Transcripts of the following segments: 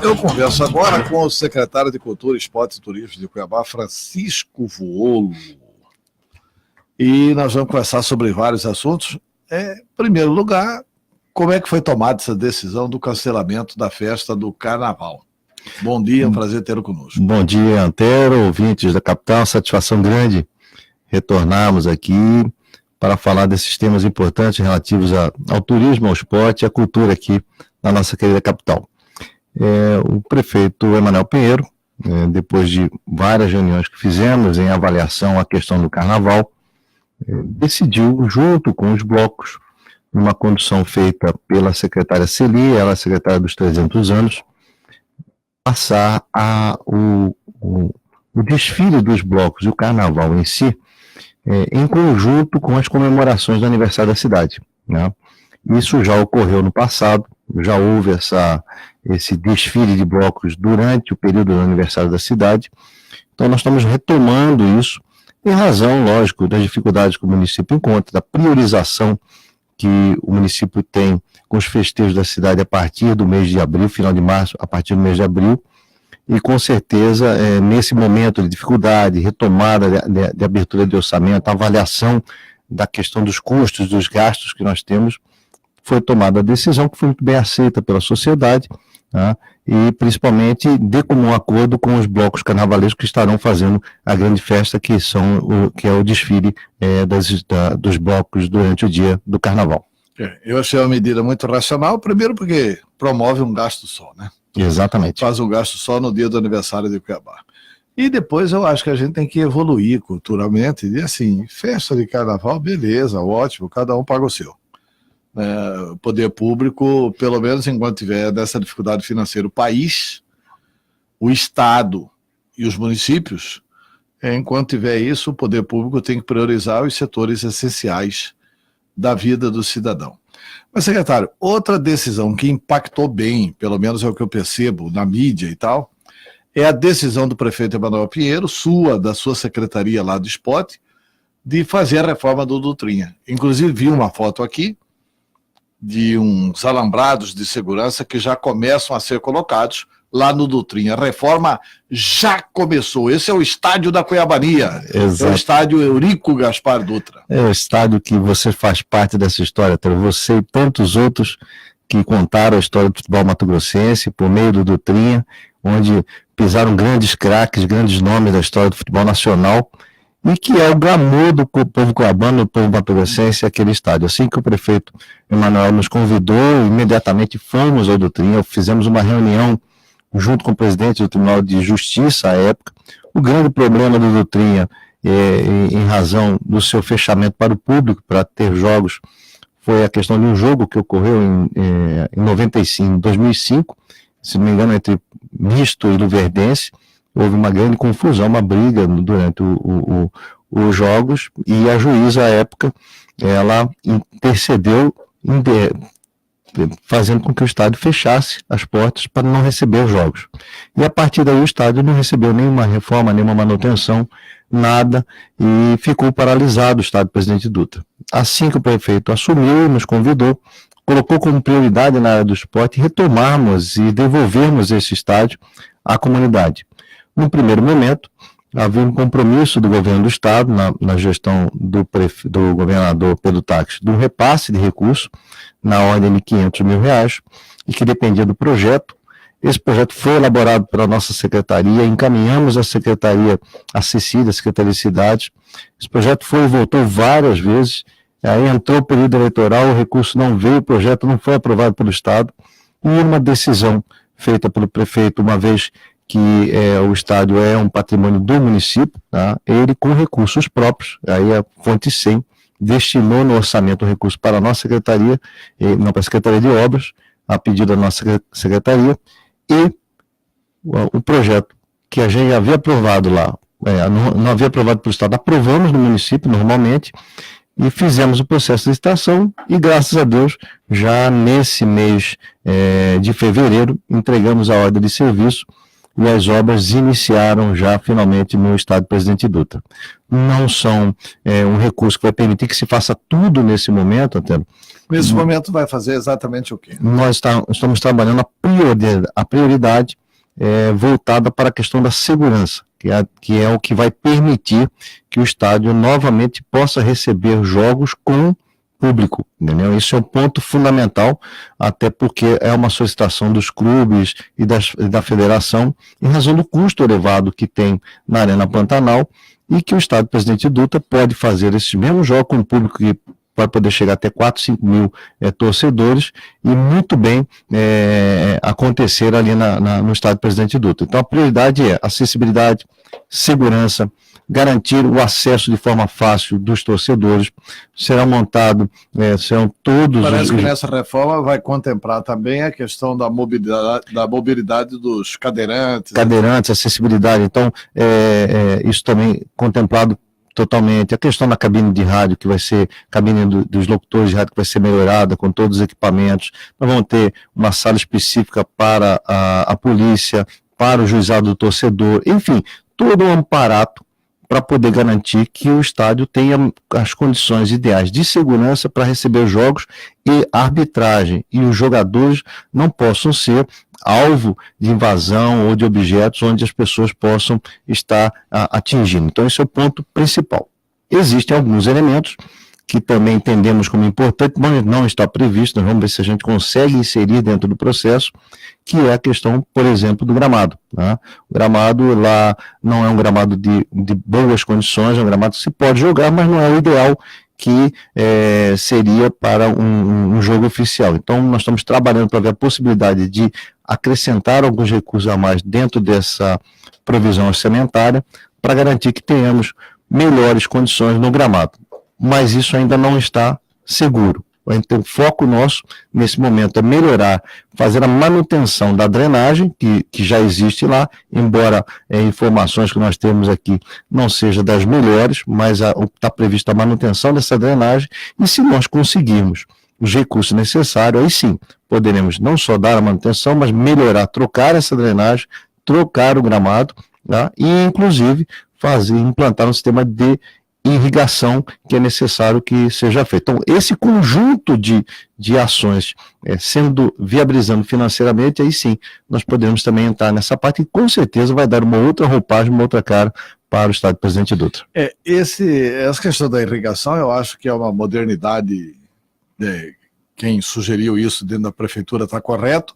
Eu converso agora com o secretário de Cultura, Esporte e Turismo de Cuiabá, Francisco Vuolo. E nós vamos conversar sobre vários assuntos. Em primeiro lugar, como é que foi tomada essa decisão do cancelamento da festa do Carnaval? Bom dia, é um prazer tê-lo conosco. Bom dia, Antero, ouvintes da capital, satisfação grande retornarmos aqui para falar desses temas importantes relativos ao turismo, ao esporte e à cultura aqui na nossa querida capital. O prefeito Emanuel Pinheiro, depois de várias reuniões que fizemos em avaliação à questão do Carnaval, decidiu, junto com os blocos, numa condução feita pela secretária Celi, ela é secretária dos 300 anos, passar o desfile dos blocos e o Carnaval em si, em conjunto com as comemorações do aniversário da cidade, né? Isso já ocorreu no passado, já houve esse desfile de blocos durante o período do aniversário da cidade. Então nós estamos retomando isso, em razão, lógico, das dificuldades que o município encontra, da priorização que o município tem com os festejos da cidade a partir do mês de abril, final de março, a partir do mês de abril, e com certeza, nesse momento de dificuldade, retomada de abertura de orçamento, avaliação da questão dos custos, dos gastos que nós temos, foi tomada a decisão que foi muito bem aceita pela sociedade, tá? E principalmente de comum acordo com os blocos carnavalescos que estarão fazendo a grande festa, que é o desfile dos blocos durante o dia do Carnaval. Eu achei uma medida muito racional, primeiro porque promove um gasto só, né? Exatamente. Faz um gasto só no dia do aniversário de Cuiabá. E depois eu acho que a gente tem que evoluir culturalmente, e assim, festa de Carnaval, beleza, ótimo, cada um paga o seu. O poder público, pelo menos enquanto tiver dessa dificuldade financeira, o país, o Estado e os municípios, enquanto tiver isso, o poder público tem que priorizar os setores essenciais da vida do cidadão. Mas, secretário, outra decisão que impactou bem, pelo menos é o que eu percebo na mídia e tal, é a decisão do prefeito Emanuel Pinheiro, da sua secretaria lá do esporte, de fazer a reforma do Dutrinha. Inclusive, vi uma foto aqui de uns alambrados de segurança que já começam a ser colocados lá no Dutrinha. A reforma já começou. Esse é o estádio da Cuiabania. Exato. É o estádio Eurico Gaspar Dutra. É o estádio que você faz parte dessa história, você e tantos outros que contaram a história do futebol mato-grossense por meio do Dutrinha, onde pisaram grandes craques, grandes nomes da história do futebol nacional, e que é o glamour do povo cuiabano, do povo mato-grossense, aquele estádio. Assim que o prefeito Emanuel nos convidou, imediatamente fomos ao Dutrinha, fizemos uma reunião junto com o presidente do Tribunal de Justiça à época. O grande problema do Dutrinha, em razão do seu fechamento para o público, para ter jogos, foi a questão de um jogo que ocorreu em 2005, se não me engano, entre Misto e Luverdense. Houve uma grande confusão, uma briga durante os jogos, e a juíza, à época, ela intercedeu, fazendo com que o estádio fechasse as portas para não receber os jogos. E a partir daí o estádio não recebeu nenhuma reforma, nenhuma manutenção, nada, e ficou paralisado o estádio Presidente Dutra. Assim que o prefeito assumiu, nos convidou, colocou como prioridade na área do esporte retomarmos e devolvermos esse estádio à comunidade. No primeiro momento, havia um compromisso do governo do estado, na gestão do governador Pedro Táxi, do repasse de recursos na ordem de R$500 mil, e que dependia do projeto. Esse projeto foi elaborado pela nossa secretaria, encaminhamos à secretaria Cecília, Secretaria de Cidades. Esse projeto foi e voltou várias vezes, aí entrou o período eleitoral, o recurso não veio, o projeto não foi aprovado pelo estado, e uma decisão feita pelo prefeito, uma vez que o estádio é um patrimônio do município, tá? Ele com recursos próprios, aí a fonte 100 destinou no orçamento o recurso para a nossa secretaria, não para a Secretaria de Obras, a pedido da nossa secretaria, e o projeto que a gente havia aprovado lá, não havia aprovado pelo estado, aprovamos no município normalmente, e fizemos o processo de licitação, e graças a Deus, já nesse mês de fevereiro, entregamos a ordem de serviço, e as obras iniciaram já finalmente no estádio Presidente Dutra. Não são um recurso que vai permitir que se faça tudo nesse momento, Antero, Nesse momento vai fazer exatamente o quê? Nós estamos trabalhando a prioridade voltada para a questão da segurança, que é o que vai permitir que o estádio novamente possa receber jogos com público, entendeu? Isso é um ponto fundamental, até porque é uma solicitação dos clubes e da federação, em razão do custo elevado que tem na Arena Pantanal, e que o estádio Presidente Dutra pode fazer esses mesmos jogos com um público que vai poder chegar até 4, 5 mil torcedores, e muito bem acontecer ali no estádio Presidente Dutra. Então a prioridade é acessibilidade, segurança, garantir o acesso de forma fácil dos torcedores. Serão montados, serão todos... Parece que nessa reforma vai contemplar também a questão da mobilidade dos cadeirantes. Cadeirantes, acessibilidade. Então, isso também contemplado totalmente. A questão da cabine de rádio, que vai ser, cabine dos locutores de rádio, que vai ser melhorada com todos os equipamentos. Nós vamos ter uma sala específica para a polícia, para o juizado do torcedor, enfim, todo um aparato para poder garantir que o estádio tenha as condições ideais de segurança para receber jogos e arbitragem, e os jogadores não possam ser alvo de invasão ou de objetos onde as pessoas possam estar atingindo. Então esse é o ponto principal. Existem alguns elementos que também entendemos como importante, mas não está previsto, nós vamos ver se a gente consegue inserir dentro do processo, que é a questão, por exemplo, do gramado. Né? O gramado lá não é um gramado de boas condições, é um gramado que se pode jogar, mas não é o ideal que seria para um jogo oficial. Então nós estamos trabalhando para ver a possibilidade de acrescentar alguns recursos a mais dentro dessa provisão orçamentária, para garantir que tenhamos melhores condições no gramado. Mas isso ainda não está seguro. Então, o foco nosso, nesse momento, é melhorar, fazer a manutenção da drenagem, que já existe lá, embora informações que nós temos aqui não sejam das melhores, mas está prevista a manutenção dessa drenagem, e se nós conseguirmos os recursos necessários, aí sim, poderemos não só dar a manutenção, mas melhorar, trocar essa drenagem, trocar o gramado, tá? E, inclusive, implantar um sistema de irrigação que é necessário que seja feito. Então, esse conjunto de ações sendo viabilizando financeiramente, aí sim, nós podemos também entrar nessa parte, e com certeza vai dar uma outra roupagem, uma outra cara para o estádio Presidente Dutra. Essa questão da irrigação, eu acho que é uma modernidade, quem sugeriu isso dentro da prefeitura está correto,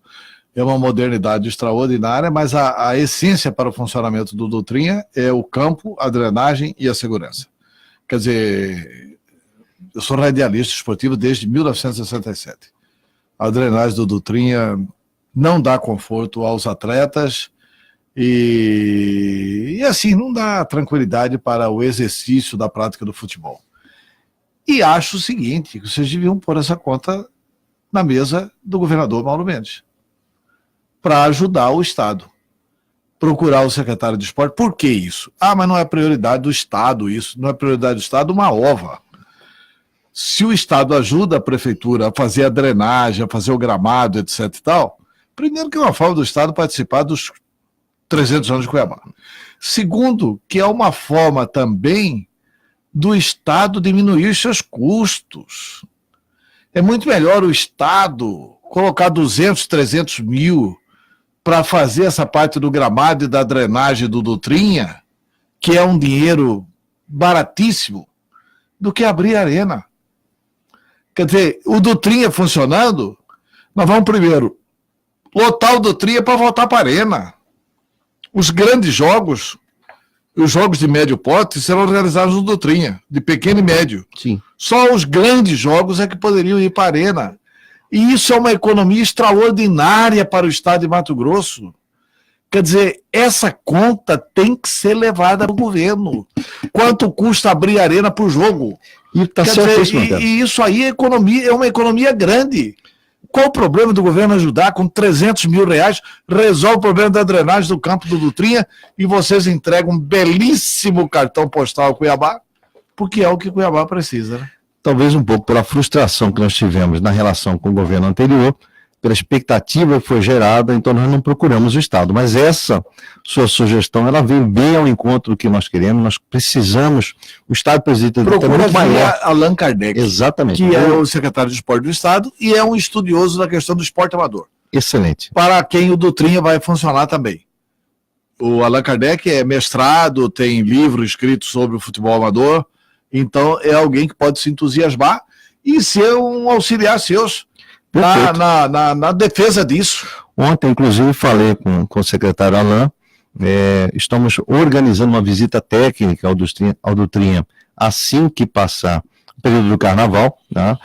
é uma modernidade extraordinária, mas a essência para o funcionamento do Dutrinha é o campo, a drenagem e a segurança. Quer dizer, eu sou radialista esportivo desde 1967. A drenagem do Dutrinha não dá conforto aos atletas e assim, não dá tranquilidade para o exercício da prática do futebol. E acho o seguinte, que vocês deviam pôr essa conta na mesa do governador Mauro Mendes, para ajudar o Estado. Procurar o secretário de esporte. Por que isso? Mas não é prioridade do Estado isso, não é prioridade do Estado uma ova. Se o Estado ajuda a prefeitura a fazer a drenagem, a fazer o gramado, etc e tal, primeiro que é uma forma do Estado participar dos 300 anos de Cuiabá. Segundo, que é uma forma também do Estado diminuir seus custos. É muito melhor o Estado colocar 200, 300 mil para fazer essa parte do gramado e da drenagem do Dutrinha, que é um dinheiro baratíssimo, do que abrir a arena. Quer dizer, o Dutrinha funcionando, nós vamos primeiro lotar o Dutrinha para voltar para a arena. Os grandes jogos, os jogos de médio porte, serão realizados no Dutrinha, de pequeno e médio. Sim. Só os grandes jogos é que poderiam ir para a arena. E isso é uma economia extraordinária para o estado de Mato Grosso. Quer dizer, essa conta tem que ser levada ao governo. Quanto custa abrir a arena para o jogo? E isso aí é uma economia grande. Qual o problema do governo ajudar com 300 mil reais, resolve o problema da drenagem do campo do Dutrinha e vocês entregam um belíssimo cartão postal ao Cuiabá? Porque é o que Cuiabá precisa, né? Talvez um pouco pela frustração que nós tivemos na relação com o governo anterior, pela expectativa que foi gerada, então nós não procuramos o Estado. Mas essa sua sugestão, ela vem bem ao encontro do que nós queremos, nós precisamos, o Estado Presidente do Dutra é muito maior. Allan Kardec, exatamente, que é o secretário de Esporte do Estado e é um estudioso da questão do esporte amador. Excelente. Para quem o Dutrinha vai funcionar também. O Allan Kardec é mestrado, tem livro escrito sobre o futebol amador, então é alguém que pode se entusiasmar e ser um auxiliar seus na defesa disso. Ontem, inclusive, falei com o secretário Alain, estamos organizando uma visita técnica ao Dutrinha assim que passar o período do carnaval, tá?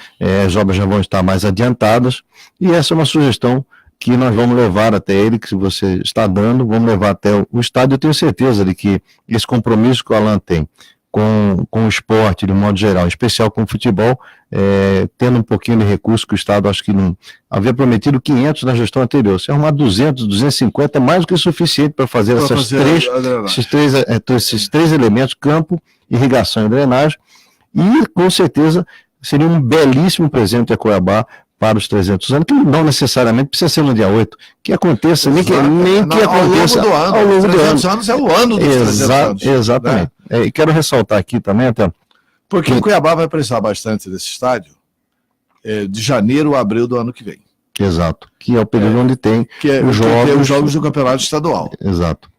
As obras já vão estar mais adiantadas, e essa é uma sugestão que nós vamos levar até ele, que você está dando, vamos levar até o estádio. Eu tenho certeza de que esse compromisso que o Alain tem com o esporte, de um modo geral, em especial com o futebol, tendo um pouquinho de recurso que o Estado, acho que não havia prometido 500 na gestão anterior. Se arrumar 200, 250, é mais do que suficiente para fazer esses três elementos, campo, irrigação e drenagem, e com certeza seria um belíssimo presente a Cuiabá para os 300 anos, que não necessariamente precisa ser no dia 8, que aconteça, nem que aconteça ao longo do ano. 300 anos é o ano dos 300 anos. Exatamente. Né? E quero ressaltar aqui também, até porque o Cuiabá vai precisar bastante desse estádio de janeiro a abril do ano que vem. Exato, que é o período onde tem os jogos do campeonato estadual. Exato.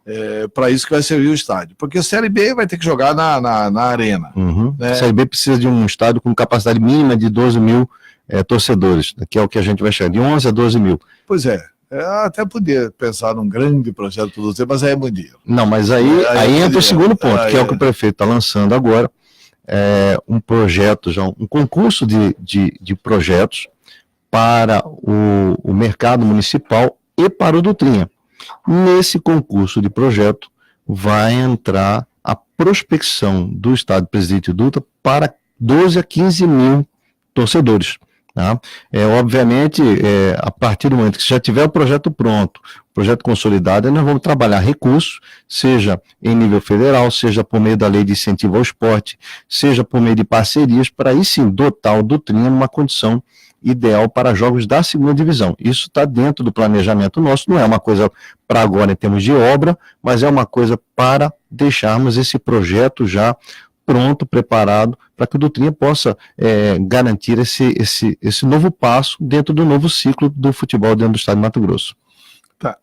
Para isso que vai servir o estádio. Porque a Série B vai ter que jogar na arena. Uhum. Né? A Série B precisa de um estádio com capacidade mínima de 12 mil torcedores, que é o que a gente vai chegar, de 11 a 12 mil. Pois é. Até podia pensar num grande projeto para você, mas aí é muito dinheiro. Não, mas aí entra o segundo ponto, que é o que o prefeito está lançando agora, um projeto, já um concurso de projetos para o mercado municipal e para o Dutrinha. Nesse concurso de projeto vai entrar a prospecção do Estado Presidente Dutra para 12 a 15 mil torcedores. Tá? Obviamente, a partir do momento que já tiver o projeto pronto, o projeto consolidado, nós vamos trabalhar recursos, seja em nível federal, seja por meio da lei de incentivo ao esporte, seja por meio de parcerias, para aí sim dotar o Dutrinha numa condição ideal para jogos da segunda divisão. Isso está dentro do planejamento nosso, não é uma coisa para agora em termos de obra, mas é uma coisa para deixarmos esse projeto já pronto, preparado, para que o Dutrinha possa garantir esse novo passo dentro do novo ciclo do futebol dentro do estado de Mato Grosso. Tá.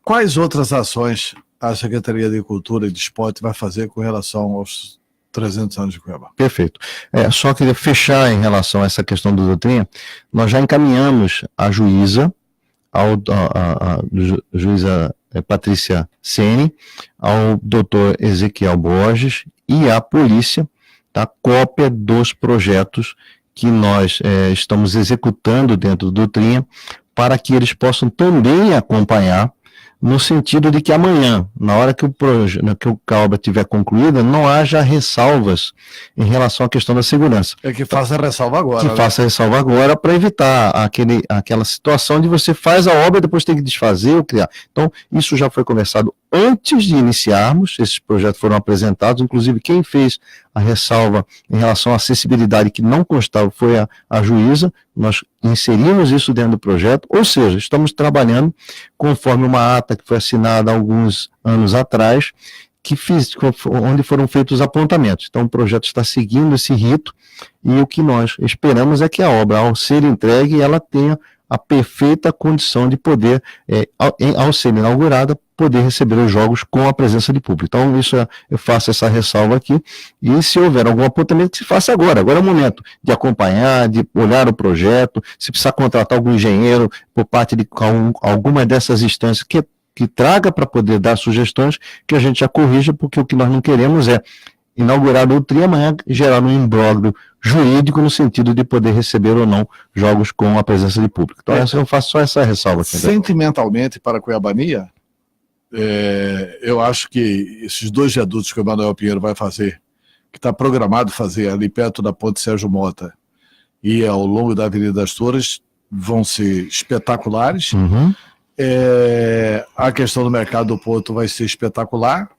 Quais outras ações a Secretaria de Cultura e de Esporte vai fazer com relação aos 300 anos de Cuiabá? Perfeito. Só queria fechar em relação a essa questão do Dutrinha. Nós já encaminhamos a juíza, a juíza Patrícia Sene, ao doutor Ezequiel Borges e à polícia, tá, cópia dos projetos que nós estamos executando dentro do Dutrinha, para que eles possam também acompanhar, no sentido de que amanhã, na hora que a obra estiver concluída, não haja ressalvas em relação à questão da segurança. Que faça ressalva agora. Que faça ressalva agora, para evitar aquela situação de você faz a obra e depois tem que desfazer ou criar. Então, isso já foi conversado antes de iniciarmos, esses projetos foram apresentados, inclusive quem fez a ressalva em relação à acessibilidade que não constava foi a juíza, nós inserimos isso dentro do projeto, ou seja, estamos trabalhando conforme uma ata que foi assinada há alguns anos atrás, onde foram feitos os apontamentos. Então o projeto está seguindo esse rito, e o que nós esperamos é que a obra, ao ser entregue, ela tenha a perfeita condição de poder, ao ser inaugurada, poder receber os jogos com a presença de público. Então, eu faço essa ressalva aqui, e se houver algum apontamento, que se faça agora. Agora é o momento de acompanhar, de olhar o projeto, se precisar contratar algum engenheiro por parte de alguma dessas instâncias que traga para poder dar sugestões, que a gente já corrija, porque o que nós não queremos é inaugurar o Dutrinha amanhã, gerar um imbróglio jurídico no sentido de poder receber ou não jogos com a presença de público. Então, eu faço só essa ressalva aqui. Sentimentalmente, para a Cuiabania, eu acho que esses 2 viadutos que o Manuel Pinheiro vai fazer, que está programado fazer ali perto da Ponte Sérgio Mota e ao longo da Avenida das Torres, vão ser espetaculares. Uhum. A questão do mercado do Porto vai ser espetacular,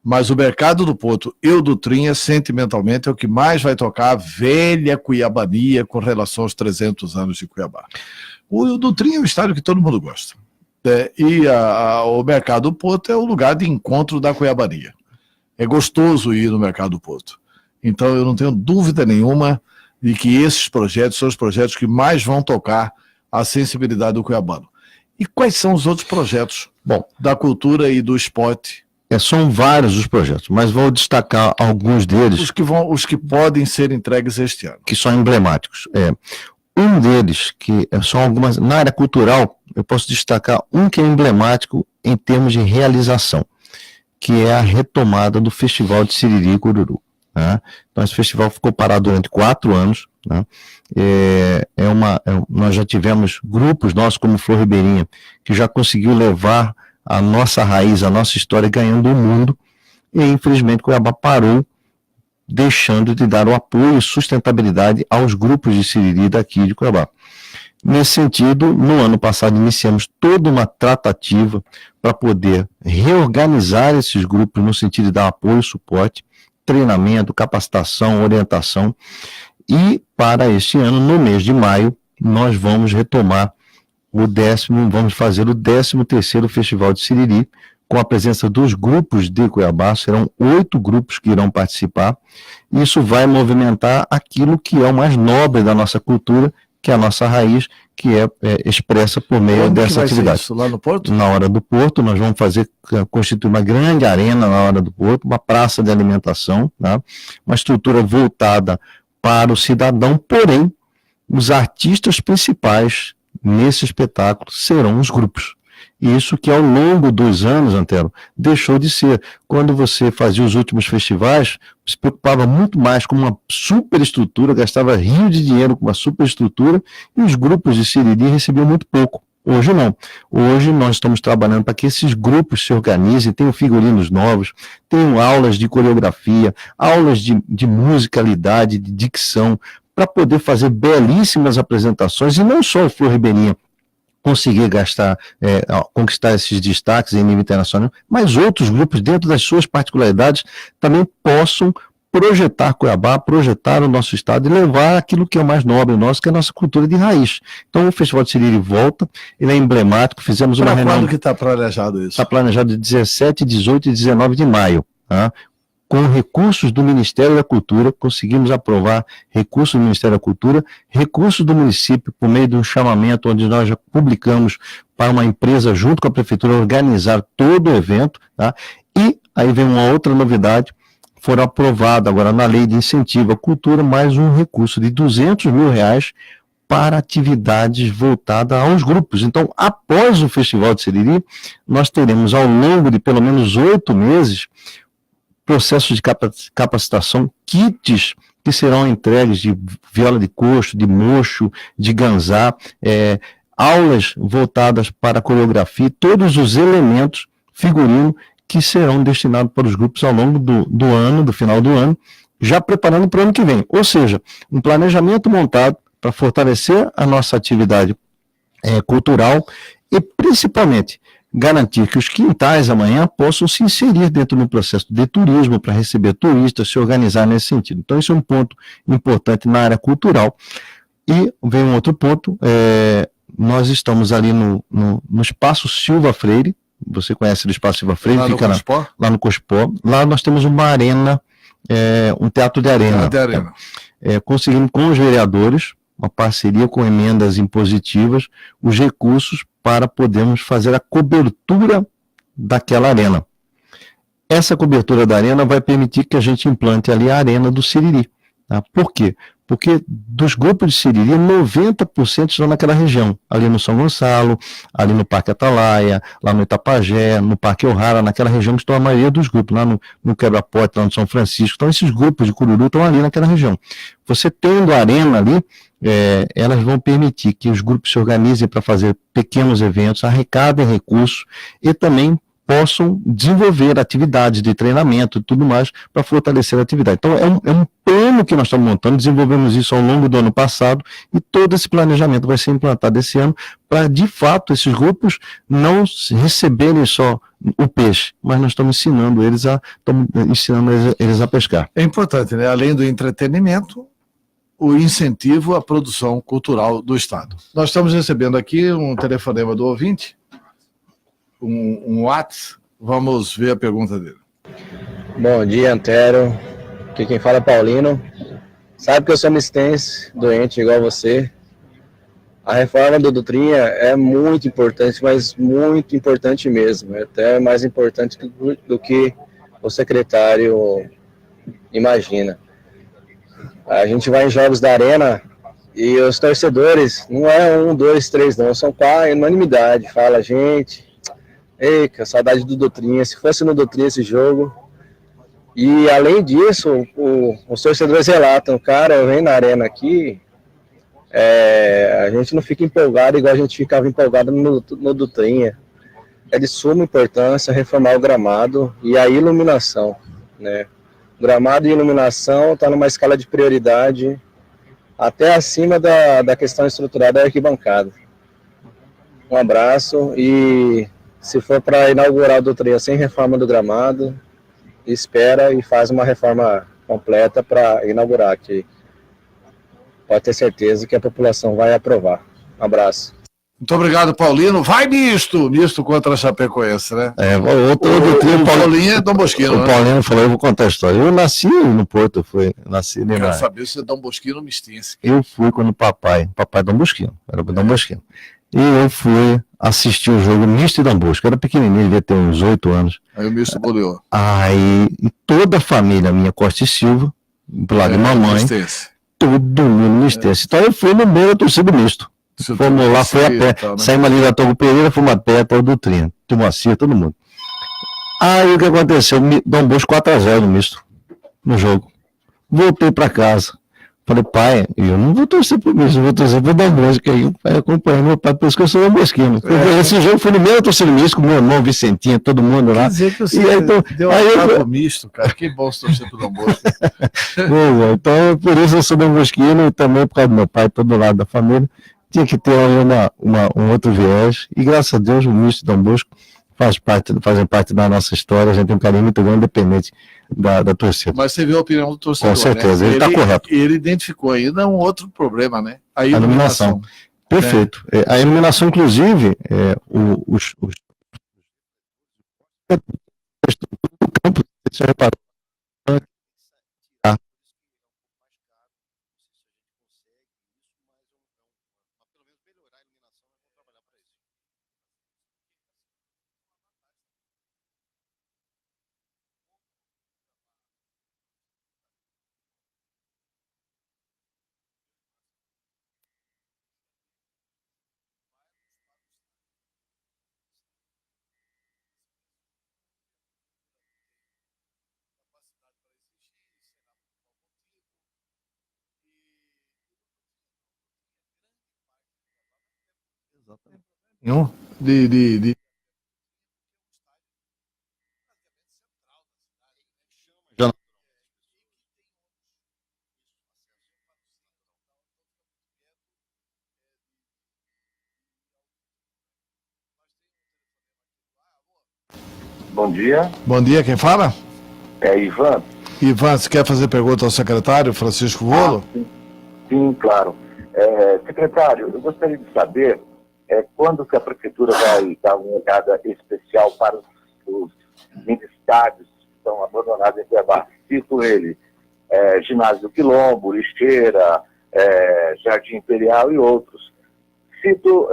mas o mercado do Porto e o Dutrinha, sentimentalmente, é o que mais vai tocar a velha Cuiabania com relação aos 300 anos de Cuiabá. O Dutrinha é um estádio que todo mundo gosta. E o Mercado do Porto é o lugar de encontro da Cuiabania. É gostoso ir no Mercado do Porto. Então eu não tenho dúvida nenhuma de que esses projetos são os projetos que mais vão tocar a sensibilidade do cuiabano. E quais são os outros projetos da cultura e do esporte? São vários os projetos, mas vou destacar alguns deles. Os que podem ser entregues este ano. Que são emblemáticos. Um deles, que são algumas. Na área cultural, eu posso destacar um que é emblemático em termos de realização, que é a retomada do Festival de Siriri e Cururu. Né? Então, esse festival ficou parado durante 4 anos. Né? Nós já tivemos grupos nossos, como Flor Ribeirinha, que já conseguiu levar a nossa raiz, a nossa história ganhando o mundo, e infelizmente Cuiabá parou, deixando de dar o apoio e sustentabilidade aos grupos de Siriri daqui de Cuiabá. Nesse sentido, no ano passado iniciamos toda uma tratativa para poder reorganizar esses grupos no sentido de dar apoio, suporte, treinamento, capacitação, orientação, e para este ano, no mês de maio, nós vamos retomar vamos fazer o 13º Festival de Siriri, com a presença dos grupos de Cuiabá. Serão 8 grupos que irão participar. Isso vai movimentar aquilo que é o mais nobre da nossa cultura, que é a nossa raiz, que é expressa por meio dessa atividade. Isso, lá no Porto? Na Hora do Porto, nós vamos constituir uma grande arena na Hora do Porto, uma praça de alimentação, tá? Uma estrutura voltada para o cidadão, porém, os artistas principais nesse espetáculo serão os grupos. Isso que ao longo dos anos, Antero, deixou de ser. Quando você fazia os últimos festivais, se preocupava muito mais com uma superestrutura, gastava rio de dinheiro com uma superestrutura, e os grupos de Siriri recebiam muito pouco. Hoje não. Hoje nós estamos trabalhando para que esses grupos se organizem, tenham figurinos novos, tenham aulas de coreografia, aulas de musicalidade, de dicção, para poder fazer belíssimas apresentações, e não só o Flor Ribeirinha conseguir conquistar esses destaques em nível internacional, mas outros grupos, dentro das suas particularidades, também possam projetar Cuiabá, projetar o nosso estado e levar aquilo que é o mais nobre nosso, que é a nossa cultura de raiz. Então o Festival de Siriri volta, ele é emblemático, fizemos uma reunião... Quando que está planejado isso? Está planejado de 17, 18 e 19 de maio, tá? Com recursos do Ministério da Cultura, conseguimos aprovar recursos do Ministério da Cultura, recursos do município, por meio de um chamamento onde nós já publicamos para uma empresa, junto com a Prefeitura, organizar todo o evento, tá? E aí vem uma outra novidade, foram aprovados agora na Lei de Incentivo à Cultura, mais um recurso de R$200 mil para atividades voltadas aos grupos. Então, após o Festival de Siriri, nós teremos ao longo de pelo menos 8 meses, processos de capacitação, kits que serão entregues de viola de coxo, de mocho, de ganzá, aulas voltadas para a coreografia, todos os elementos figurino que serão destinados para os grupos ao longo do ano, do final do ano, já preparando para o ano que vem. Ou seja, um planejamento montado para fortalecer a nossa atividade cultural e, principalmente, garantir que os quintais amanhã possam se inserir dentro do processo de turismo, para receber turistas, se organizar nesse sentido. Então, isso é um ponto importante na área cultural. E vem um outro ponto, nós estamos ali no Espaço Silva Freire, você conhece o Espaço Silva Freire? Lá fica no Cospó? Lá no Cospó. Lá nós temos uma arena, um teatro de arena. Conseguimos com os vereadores, uma parceria com emendas impositivas, os recursos para podermos fazer a cobertura daquela arena. Essa cobertura da arena vai permitir que a gente implante ali a arena do Siriri. Tá? Por quê? Porque dos grupos de Siriri, 90% estão naquela região, ali no São Gonçalo, ali no Parque Atalaia, lá no Itapajé, no Parque O'Hara, naquela região que estão a maioria dos grupos, lá no Quebra-Pote, lá no São Francisco. Então esses grupos de Cururu estão ali naquela região. Você tendo a arena ali, elas vão permitir que os grupos se organizem para fazer pequenos eventos, arrecadem recursos e também possam desenvolver atividades de treinamento e tudo mais para fortalecer a atividade. Então é um plano que nós estamos montando, desenvolvemos isso ao longo do ano passado e todo esse planejamento vai ser implantado esse ano para, de fato, esses grupos não receberem só o peixe, mas nós estamos ensinando eles a pescar. É importante, né? Além do entretenimento, o incentivo à produção cultural do Estado. Nós estamos recebendo aqui um telefonema do ouvinte, um WhatsApp, vamos ver a pergunta dele. Bom dia, Antero. Aqui quem fala é Paulino. Sabe que eu sou mistense, doente igual você. A reforma do Dutrinha é muito importante, mas muito importante mesmo. É até mais importante do que o secretário imagina. A gente vai em jogos da Arena e os torcedores, não é 1, 2, 3 não, são quase unanimidade. Fala, gente, eita, saudade do Dutrinha, se fosse no Dutrinha esse jogo. E além disso, os torcedores relatam, cara, eu venho na Arena aqui, a gente não fica empolgado igual a gente ficava empolgado no Dutrinha. É de suma importância reformar o gramado e a iluminação, né? Gramado e iluminação está numa escala de prioridade até acima da questão estrutural da arquibancada. Um abraço e se for para inaugurar o Dutrinha sem reforma do gramado, espera e faz uma reforma completa para inaugurar aqui. Pode ter certeza que a população vai aprovar. Um abraço. Muito obrigado, Paulino. Vai misto contra a Chapecoense, né? O Paulinho é Dom Bosquino, o Paulino falou, eu vou contar a história. Eu nasci no Porto, Quero saber se é Dom Bosquino ou Mistense. Eu fui quando papai Dom Bosquino, era Dom Bosquino. E eu fui assistir o jogo misto e Dom Bosco. Eu era pequenininho, devia ter uns 8 anos. Aí o misto goleou. Aí toda a família minha, Costa e Silva, do lado de mamãe, Mistense. todo mundo mistense. Então eu fui no meio da torcida misto. Fomos lá, foi a pé. Tal, né? Saímos ali da Togo Pereira, fomos a pé até o Dutrinha. Moacir, todo mundo. Aí o que aconteceu? Dom Bosco 4-0 no misto, no jogo. Voltei para casa. Falei, pai, eu não vou torcer pro misto, eu vou torcer pro Dom Bosco. Aí o pai acompanhou meu pai, por isso que eu sou Dom Bosquino. Esse jogo foi no meio da torcida misto, com meu irmão, Vicentinha, todo mundo lá. Quer dizer que você deu um misto, cara. Que bom se torcer pro Dom Bosco. Então, por isso eu sou Dom Bosquino e também por causa do meu pai, todo lado da família. Tinha que ter um outro viés, e graças a Deus o misto de Dom Bosco fazem parte da nossa história, a gente tem um carinho muito grande, independente da torcida. Mas você viu a opinião do torcedor, com certeza, né? ele está correto. Ele identificou ainda um outro problema, né? A iluminação. Perfeito. A iluminação, inclusive, o campo, você reparou, Bom dia. Bom dia, quem fala? É Ivan. Ivan, você quer fazer pergunta ao secretário Francisco Volo? Sim, claro. Secretário, eu gostaria de saber quando que a prefeitura vai dar uma olhada especial para os mini-estádios que estão abandonados em Cuiabá. Cito ele, Ginásio do Quilombo, Lixeira, Jardim Imperial e outros. Cito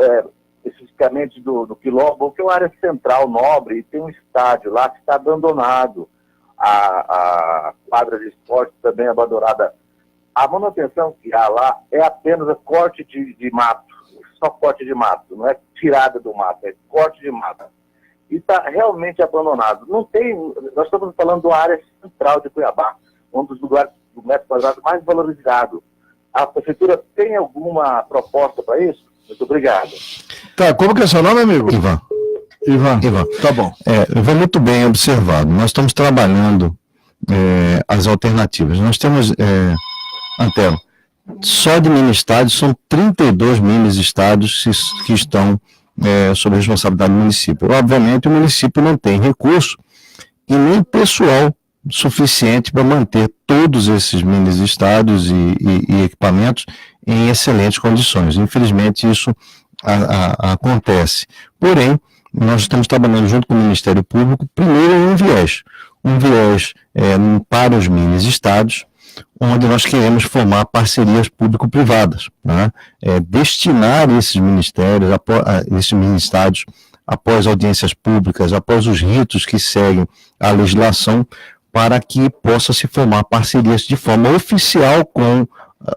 especificamente do Quilombo, que é uma área central, nobre, e tem um estádio lá que está abandonado. A quadra de esporte também abandonada. A manutenção que há lá é apenas a corte de mato, só corte de mato, não é tirada do mato, é corte de mato. E está realmente abandonado. Não tem, nós estamos falando de uma área central de Cuiabá, um dos lugares do metro quadrado mais valorizado. A prefeitura tem alguma proposta para isso? Muito obrigado. Tá, como que é seu nome, amigo? Ivan. Tá bom. Foi muito bem observado. Nós estamos trabalhando as alternativas. Nós temos, Antero, só de mini-estádios, são 32 mini-estádios que estão sob a responsabilidade do município. Obviamente, o município não tem recurso e nem pessoal suficiente para manter todos esses mini estádios e equipamentos em excelentes condições. Infelizmente, isso acontece. Porém, nós estamos trabalhando junto com o Ministério Público, primeiro em um viés para os mini estádios, onde nós queremos formar parcerias público-privadas, né? Destinar esses ministérios, esses mini estádios, após audiências públicas, após os ritos que seguem a legislação, para que possa se formar parcerias de forma oficial com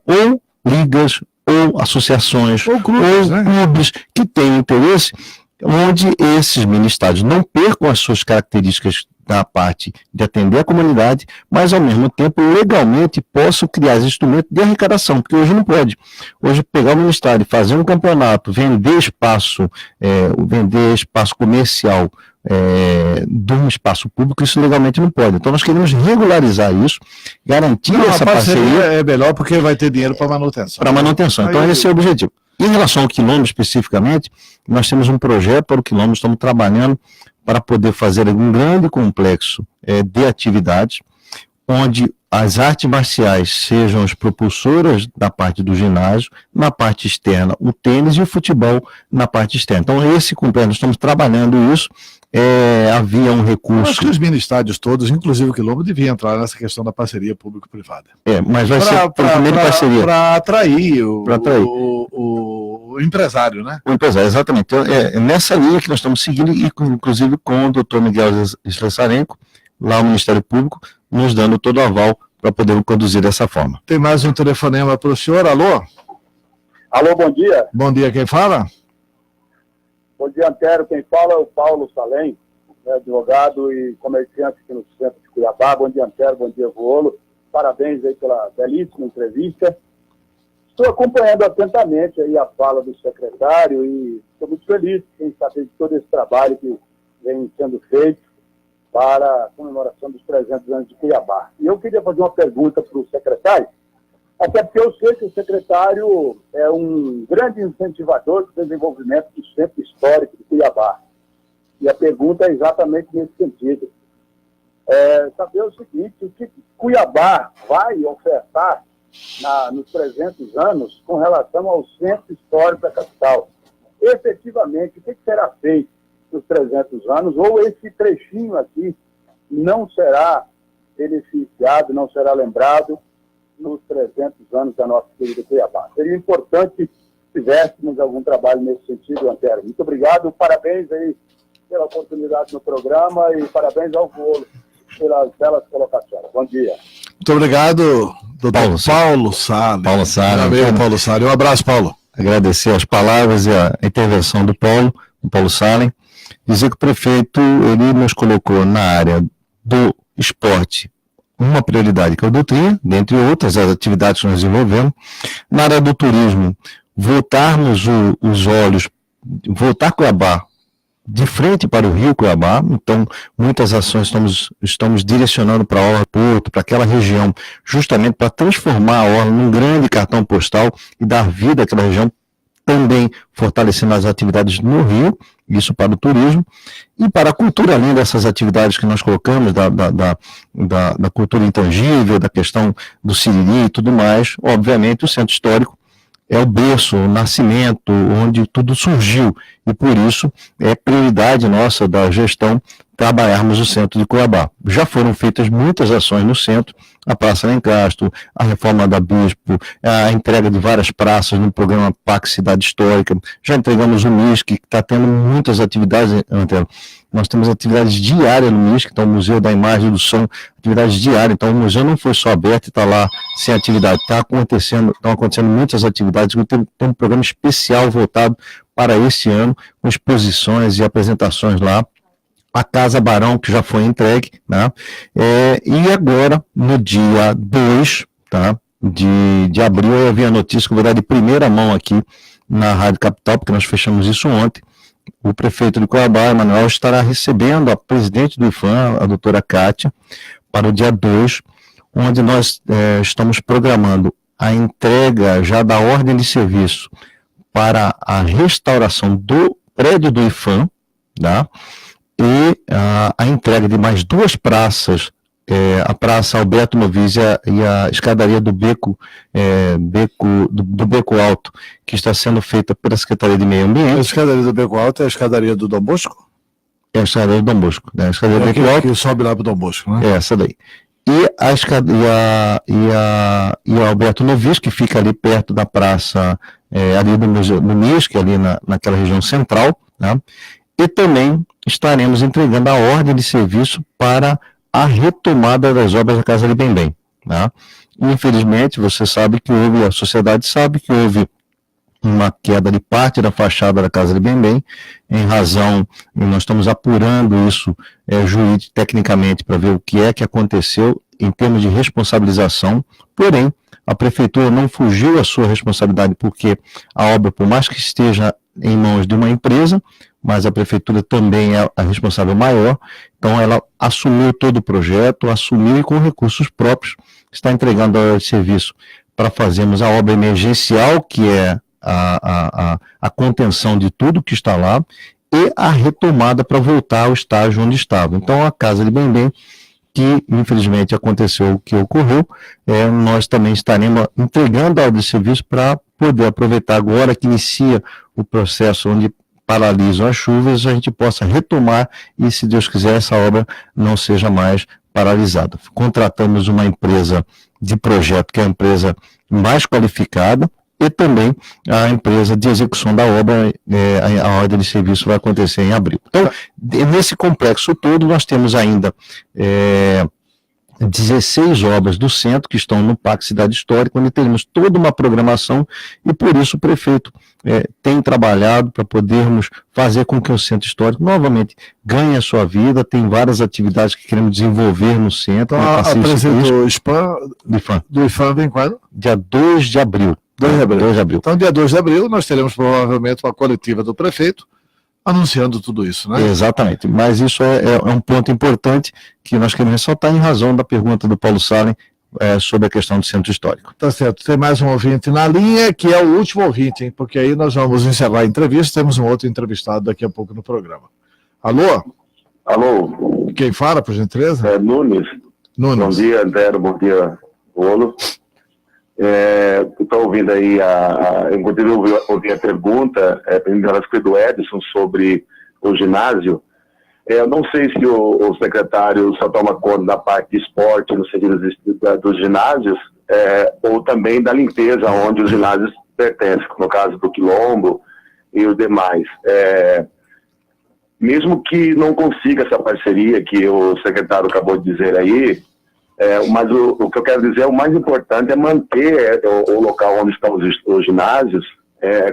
ou ligas, ou associações, ou clubes que têm interesse, onde esses mini estádios não percam as suas características da parte de atender a comunidade, mas ao mesmo tempo legalmente possam criar instrumentos de arrecadação, porque hoje não pode. Hoje pegar o ministério, fazer um campeonato, vender espaço comercial de um espaço público, isso legalmente não pode. Então nós queremos regularizar isso, garantir essa parceria. É melhor porque vai ter dinheiro para manutenção. Para manutenção. Então esse é o objetivo. Em relação ao quilombo especificamente, nós temos um projeto para o quilombo, estamos trabalhando para poder fazer um grande complexo de atividades, onde as artes marciais sejam as propulsoras da parte do ginásio, na parte externa o tênis e o futebol na parte externa. Então esse complexo, nós estamos trabalhando isso, havia um recurso... Acho que os mini estádios todos, inclusive o quilombo, deviam entrar nessa questão da parceria público-privada. Mas vai ser primeiro parceria. Para atrair o empresário, né? O empresário, exatamente. Então, nessa linha que nós estamos seguindo, e inclusive com o doutor Miguel Slessarenko, lá no Ministério Público, nos dando todo o aval para poder conduzir dessa forma. Tem mais um telefonema para o senhor, alô? Alô, bom dia. Bom dia, quem fala? Bom dia, Antero. Quem fala é o Paulo Salem, advogado e comerciante aqui no centro de Cuiabá. Bom dia, Antero. Bom dia, Vuolo. Parabéns aí pela belíssima entrevista. Estou acompanhando atentamente aí a fala do secretário e estou muito feliz em saber de todo esse trabalho que vem sendo feito para a comemoração dos 300 anos de Cuiabá. E eu queria fazer uma pergunta para o secretário, até porque eu sei que o secretário é um grande incentivador do desenvolvimento do centro histórico de Cuiabá. E a pergunta é exatamente nesse sentido. Saber o seguinte, o que Cuiabá vai ofertar nos 300 anos com relação ao centro histórico da capital. Efetivamente, o que será feito nos 300 anos, ou esse trechinho aqui não será beneficiado, não será lembrado nos 300 anos da nossa querida Cuiabá. Seria importante que tivéssemos algum trabalho nesse sentido, Antero. Muito obrigado, parabéns aí pela oportunidade no programa e parabéns ao Vuolo pelas belas colocações. Bom dia. Muito obrigado, doutor Paulo Salem. Paulo Salem. Parabéns, Paulo Salem. Um abraço, Paulo. Agradecer as palavras e a intervenção do Paulo Salem. Dizer que o prefeito, ele nos colocou na área do esporte uma prioridade, que é o Dutrinha, dentre outras as atividades que nós desenvolvemos. Na área do turismo, voltarmos os olhos, voltar Cuiabá de frente para o Rio Cuiabá. Então muitas ações estamos direcionando para a Orla Porto, para aquela região, justamente para transformar a Orla num grande cartão postal e dar vida àquela região, também fortalecendo as atividades no Rio, isso para o turismo, e para a cultura, além dessas atividades que nós colocamos, da cultura intangível, da questão do Siriri e tudo mais. Obviamente o centro histórico é o berço, o nascimento, onde tudo surgiu, e por isso é prioridade nossa da gestão trabalharmos o centro de Cuiabá. Já foram feitas muitas ações no centro, a Praça Lencastro, a reforma da Bispo, a entrega de várias praças no programa PAC Cidade Histórica, já entregamos o MISC, que está tendo muitas atividades, Antero. Nós temos atividades diárias no MISC, então o Museu da Imagem e do Som, atividades diárias, então o museu não foi só aberto e está lá sem atividade, estão acontecendo muitas atividades, tem um programa especial voltado para esse ano, com exposições e apresentações lá, a Casa Barão, que já foi entregue, né? E agora, no dia 2, tá, de abril, eu vi a notícia que eu vou dar de primeira mão aqui na Rádio Capital, porque nós fechamos isso ontem. O prefeito de Cuiabá, Emanuel, estará recebendo a presidente do IFAM, a doutora Kátia, para o dia 2, onde nós estamos programando a entrega já da ordem de serviço para a restauração do prédio do IFAM, tá? E a entrega de mais 2 praças a Praça Alberto Novis e a escadaria do Beco, do Beco Alto, que está sendo feita pela Secretaria de Meio A Ambiente. escadaria do Beco Alto é a escadaria do Dom Bosco? É a escadaria do Dom Bosco, né? A escadaria do Beco Alto Que sobe lá pro Dom Bosco, né? é essa daí. E a Alberto Novis, que fica ali perto da praça, ali do Museu do MISC, ali naquela região central, né? E também estaremos entregando a ordem de serviço para a retomada das obras da Casa de Bem-Bem, né? Infelizmente, você sabe que a sociedade sabe que houve uma queda de parte da fachada da Casa de Bem-Bem, em razão, e nós estamos apurando isso jurídico, tecnicamente, para ver o que é que aconteceu em termos de responsabilização, porém, a Prefeitura não fugiu à sua responsabilidade, porque a obra, por mais que esteja em mãos de uma empresa, mas a Prefeitura também é a responsável maior, então ela assumiu todo o projeto, assumiu e com recursos próprios, está entregando ao serviço para fazermos a obra emergencial, que é a contenção de tudo que está lá e a retomada para voltar ao estágio onde estava. Então, a Casa de Bem-Bem, que infelizmente aconteceu o que ocorreu, nós também estaremos entregando a ordem de serviço para poder aproveitar agora que inicia o processo onde paralisam as chuvas, a gente possa retomar e, se Deus quiser, essa obra não seja mais paralisada. Contratamos uma empresa de projeto, que é a empresa mais qualificada, e também a empresa de execução da obra, a ordem de serviço vai acontecer em abril. Então, nesse complexo todo, nós temos ainda 16 obras do centro que estão no Parque Cidade Histórica, onde teremos toda uma programação, e por isso o prefeito tem trabalhado para podermos fazer com que o Centro Histórico novamente ganhe a sua vida. Tem várias atividades que queremos desenvolver no centro. Então, apresenta o SPAM do IFAM vem quando? Dia 2 de abril. 2 de abril. 2 de abril. Então, dia 2 de abril, nós teremos provavelmente uma coletiva do prefeito anunciando tudo isso, né? Exatamente, mas isso é um ponto importante que nós queremos ressaltar em razão da pergunta do Paulo Salem sobre a questão do Centro Histórico. Tá certo, tem mais um ouvinte na linha, que é o último ouvinte, hein? Porque aí nós vamos encerrar a entrevista, temos um outro entrevistado daqui a pouco no programa. Alô? Alô? Quem fala, por gentileza? Nunes. Nunes. Bom dia, Antero. Bom dia, Rolo. Estou ouvindo aí, inclusive eu ouvi a pergunta, ela foi do Edson sobre o ginásio. Eu não sei se o secretário só toma conta da parte de esporte no sentido dos ginásios, ou também da limpeza onde os ginásios pertencem, no caso do Quilombo e os demais. Mesmo que não consiga essa parceria que o secretário acabou de dizer aí, mas o que eu quero dizer, o mais importante é manter o local onde estão os ginásios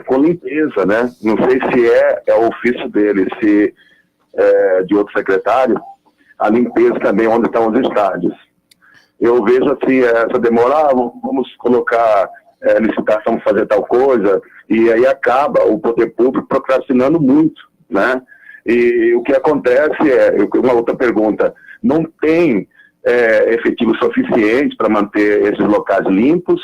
com limpeza, né? Não sei se é o ofício dele, se de outro secretário, a limpeza também onde estão os estádios. Eu vejo assim, essa demora, vamos colocar licitação para fazer tal coisa, e aí acaba o poder público procrastinando muito, né? E o que acontece uma outra pergunta, não tem efetivo suficiente para manter esses locais limpos,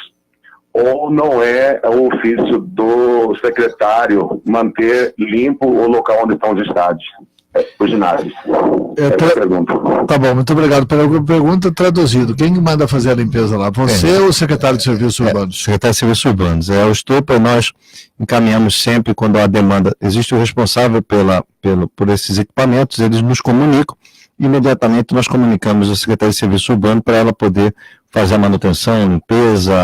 ou não é o ofício do secretário manter limpo o local onde estão os estádios, os ginásios? Pergunta. Tá bom, muito obrigado pela pergunta. Traduzido, quem manda fazer a limpeza lá? Você ou o secretário de Serviços Urbanos? Secretário de Serviços Urbanos. O Estupa, nós encaminhamos sempre quando há demanda. Existe o responsável por esses equipamentos, eles nos comunicam. Imediatamente nós comunicamos a Secretaria de Serviço Urbano para ela poder fazer a manutenção, limpeza,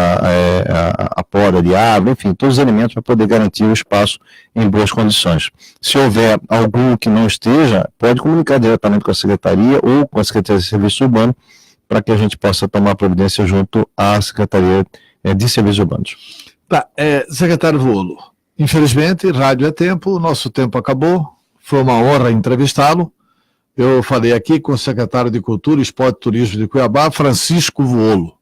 a poda de água, enfim, todos os elementos para poder garantir o espaço em boas condições. Se houver algum que não esteja, pode comunicar diretamente com a Secretaria ou com a Secretaria de Serviço Urbano para que a gente possa tomar providência junto à Secretaria de Serviços Urbanos. Tá, secretário Volo, infelizmente, rádio é tempo, o nosso tempo acabou, foi uma honra entrevistá-lo. Eu falei aqui com o secretário de Cultura, Esporte e Turismo de Cuiabá, Francisco Vuolo.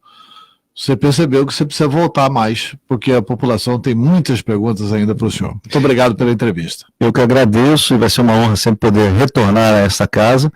Você percebeu que você precisa voltar mais, porque a população tem muitas perguntas ainda para o senhor. Muito obrigado pela entrevista. Eu que agradeço, e vai ser uma honra sempre poder retornar a essa casa.